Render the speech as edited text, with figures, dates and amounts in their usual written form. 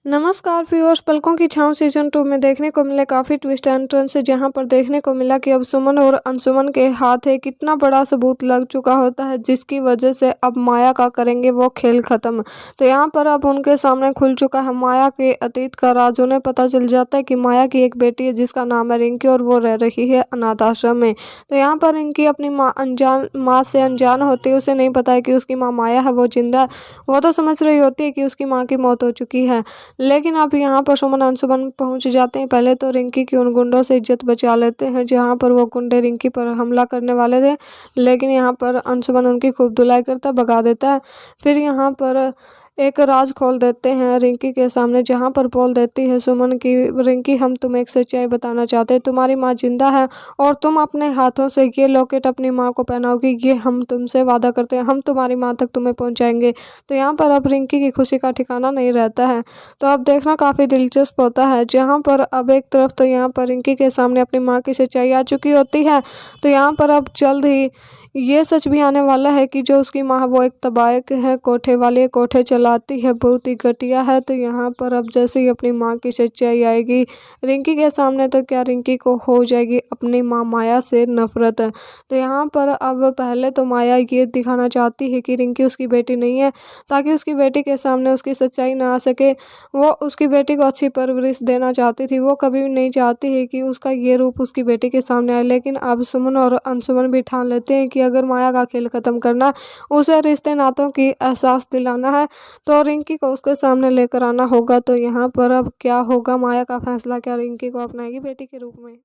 नमस्कार व्यूअर्स, पलकों की छाँव सीज़न 2 में देखने को मिले काफ़ी ट्विस्ट एंड टर्न्स जहां पर देखने को मिला कि अब सुमन और अंशुमन के हाथ एक कितना बड़ा सबूत लग चुका होता है, जिसकी वजह से अब माया का करेंगे वो खेल ख़त्म। तो यहां पर अब उनके सामने खुल चुका है माया के अतीत का राज। उन्हें पता चल जाता है कि माया की एक बेटी है जिसका नाम है रिंकी और वो रह रही है अनाथ आश्रम में। तो यहाँ पर रिंकी अपनी माँ से अनजान होती है, उसे नहीं पता है कि उसकी माँ माया है वो जिंदा है। वो तो समझ रही होती है कि उसकी माँ की मौत हो चुकी है, लेकिन अब यहाँ पर सुमन अंशुमन पहुंच जाते हैं। पहले तो रिंकी की उन गुंडों से इज्जत बचा लेते हैं जहाँ पर वो गुंडे रिंकी पर हमला करने वाले थे, लेकिन यहाँ पर अंशुमन उनकी खूब धुलाई करता भगा देता है। फिर यहाँ पर एक राज खोल देते हैं रिंकी के सामने, जहाँ पर बोल देती है सुमन की, रिंकी हम तुम्हें एक सच्चाई बताना चाहते हैं, तुम्हारी माँ जिंदा है और तुम अपने हाथों से ये लॉकेट अपनी माँ को पहनाओगी, ये हम तुमसे वादा करते हैं, हम तुम्हारी माँ तक तुम्हें पहुँचाएंगे। तो यहाँ पर अब रिंकी की खुशी का ठिकाना नहीं रहता है। तो अब देखना काफ़ी दिलचस्प होता है, जहाँ पर अब एक तरफ तो यहाँ पर रिंकी के सामने अपनी माँ की सच्चाई आ चुकी होती है, तो यहाँ पर अब जल्द ही ये सच भी आने वाला है कि जो उसकी माँ है वो एक तबायक है, कोठे वाली कोठे चलाती है, बहुत ही घटिया है। तो यहाँ पर अब जैसे ही अपनी माँ की सच्चाई आएगी रिंकी के सामने, तो क्या रिंकी को हो जाएगी अपनी माँ माया से नफरत। तो यहाँ पर अब पहले तो माया ये दिखाना चाहती है कि रिंकी उसकी बेटी नहीं है, ताकि उसकी बेटी के सामने उसकी सच्चाई ना आ सके। वो उसकी बेटी को अच्छी परवरिश देना चाहती थी, वो कभी भी नहीं चाहती है कि उसका ये रूप उसकी बेटी के सामने आए। लेकिन अब सुमन और अंशुमन भी ठान लेते हैं कि अगर माया का खेल खत्म करना है, उसे रिश्ते नातों की एहसास दिलाना है, तो रिंकी को उसके सामने लेकर आना होगा। तो यहाँ पर अब क्या होगा, माया का फैसला क्या रिंकी को अपनाएगी बेटी के रूप में?